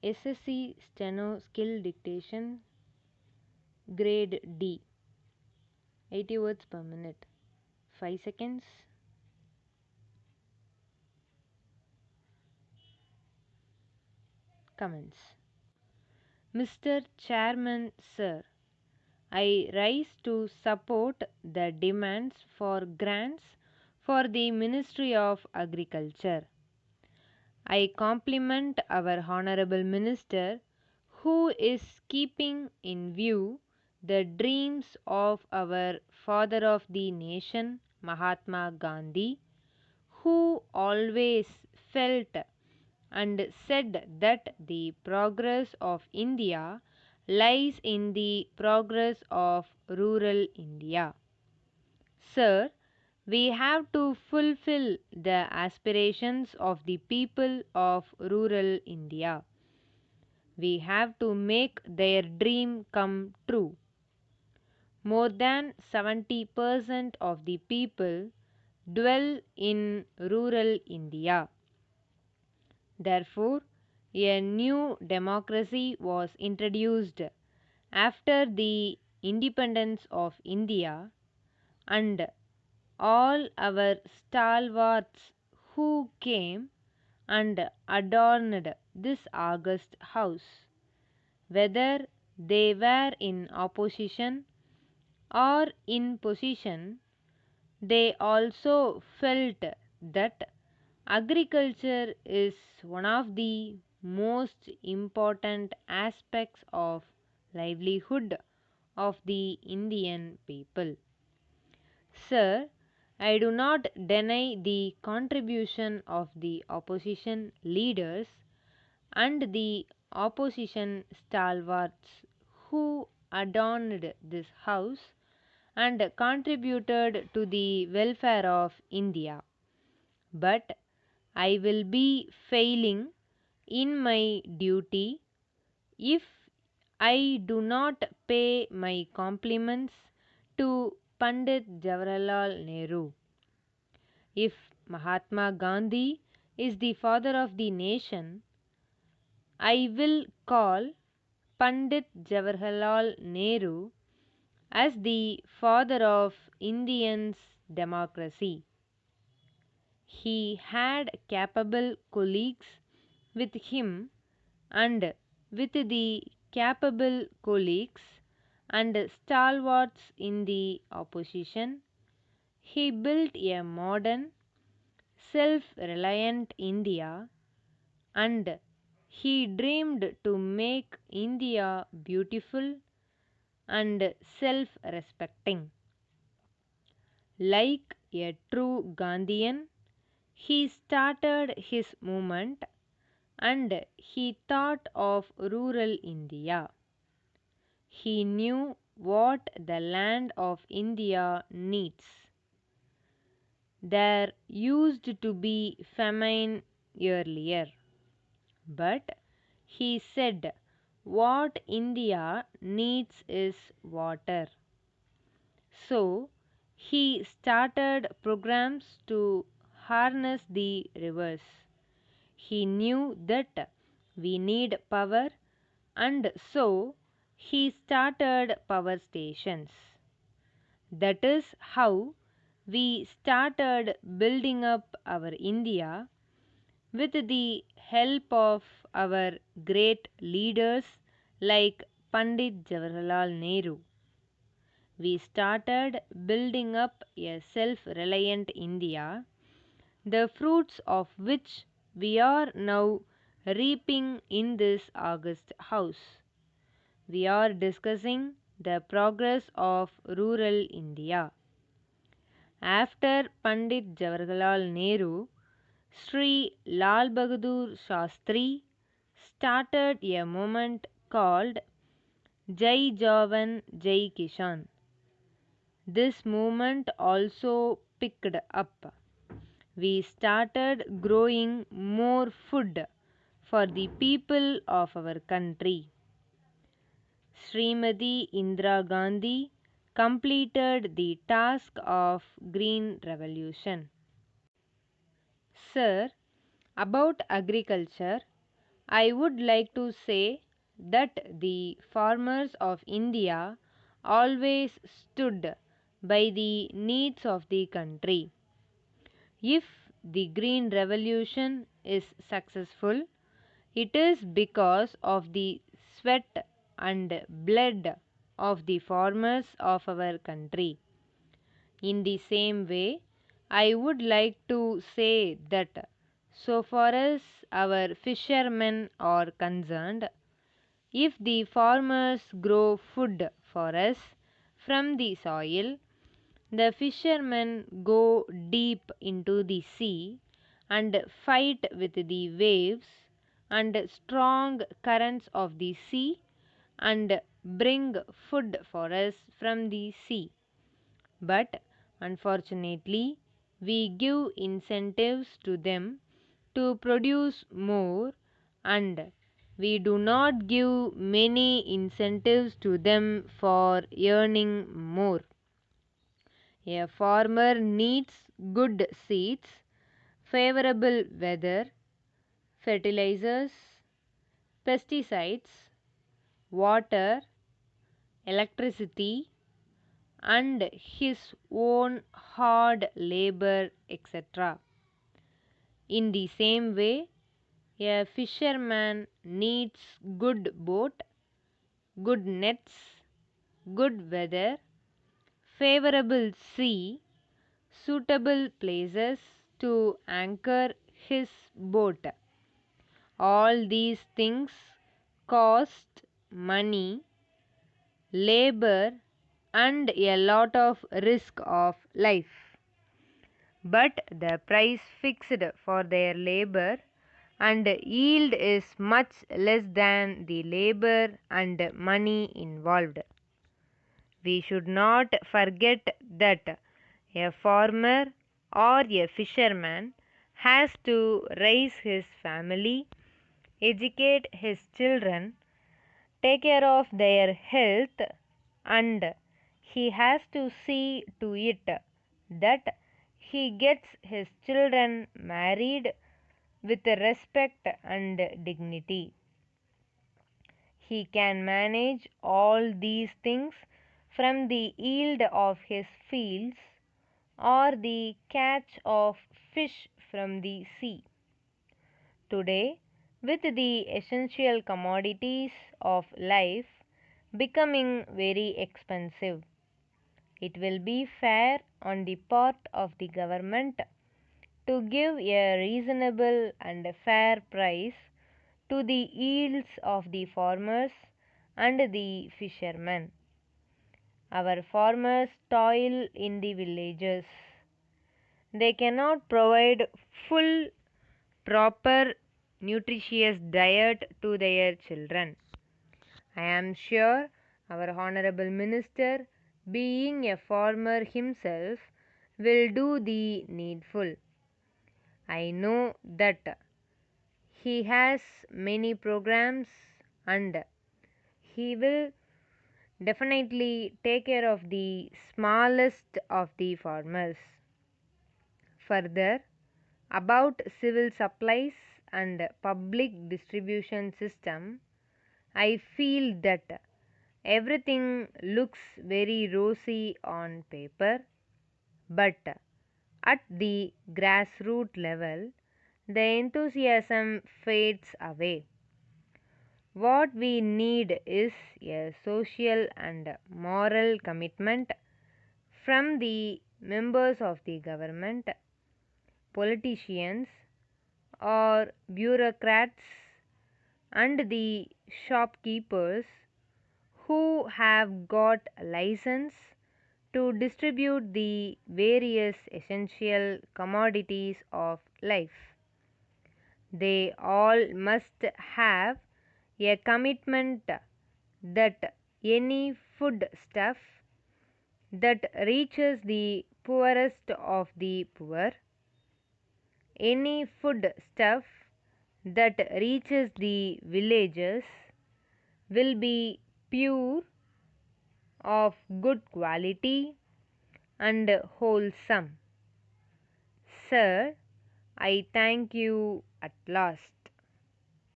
SSC Steno Skill Dictation Grade D 80 words per minute 5 seconds. Comments. Mr. Chairman, Sir, I rise to support the demands for grants for the Ministry of Agriculture. I compliment our Honorable Minister who is keeping in view the dreams of our Father of the Nation, Mahatma Gandhi, who always felt and said that the progress of India lies in the progress of rural India. Sir, we have to fulfill the aspirations of the people of rural India. We have to make their dream come true. More than 70% of the people dwell in rural India. Therefore, a new democracy was introduced after the independence of India, and all our stalwarts who came and adorned this august house, whether they were in opposition or in position, they also felt that agriculture is one of the most important aspects of livelihood of the Indian people. Sir, I do not deny the contribution of the opposition leaders and the opposition stalwarts who adorned this house and contributed to the welfare of India. But I will be failing in my duty if I do not pay my compliments to Pandit Jawaharlal Nehru. If Mahatma Gandhi is the father of the nation, I will call Pandit Jawaharlal Nehru as the father of Indians' democracy. He had capable colleagues with him, and with the capable colleagues and stalwarts in the opposition, he built a modern, self-reliant India, and he dreamed to make India beautiful and self-respecting. Like a true Gandhian, he started his movement and he thought of rural India. He knew what the land of India needs. There used to be famine earlier, but he said what India needs is water. So he started programs to harness the rivers. He knew that we need power, and so he started power stations. That is how we started building up our India with the help of our great leaders like Pandit Jawaharlal Nehru. We started building up a self-reliant India, the fruits of which we are now reaping in this august house. We are discussing the progress of rural India. After Pandit Jawaharlal Nehru, Sri Lal Bahadur Shastri started a movement called Jai Jawan Jai Kishan. This movement also picked up. We started growing more food for the people of our country. Srimati Indira Gandhi completed the task of Green Revolution. Sir, about agriculture, I would like to say that the farmers of India always stood by the needs of the country. If the Green Revolution is successful, it is because of the sweat and blood of the farmers of our country. In the same way, I would like to say that so far as our fishermen are concerned, if the farmers grow food for us from the soil, the fishermen go deep into the sea and fight with the waves and strong currents of the sea and bring food for us from the sea. But unfortunately, we give incentives to them to produce more, and we do not give many incentives to them for earning more. A farmer needs good seeds, favorable weather, fertilizers, pesticides, water, electricity, and his own hard labor, etc. In the same way, a fisherman needs good boat, good nets, good weather, favorable sea, suitable places to anchor his boat. All these things cost money, labor, and a lot of risk of life. But the price fixed for their labor and yield is much less than the labor and money involved. We should not forget that a farmer or a fisherman has to raise his family, educate his children, take care of their health, and he has to see to it that he gets his children married with respect and dignity. He can manage all these things from the yield of his fields or the catch of fish from the sea. Today, with the essential commodities of life becoming very expensive, it will be fair on the part of the government to give a reasonable and fair price to the yields of the farmers and the fishermen. Our farmers toil in the villages. They cannot provide full, proper, nutritious diet to their children. I am sure our Honorable Minister, being a farmer himself, will do the needful. I know that he has many programs and he will definitely take care of the smallest of the farmers. Further, about civil supplies and public distribution system, I feel that everything looks very rosy on paper, but at the grassroots level, the enthusiasm fades away. What we need is a social and moral commitment from the members of the government, politicians, or bureaucrats, and the shopkeepers who have got license to distribute the various essential commodities of life. They all must have a commitment that any food stuff that reaches the poorest of the poor, any food stuff that reaches the villages will be pure, of good quality, and wholesome. Sir, I thank you at last.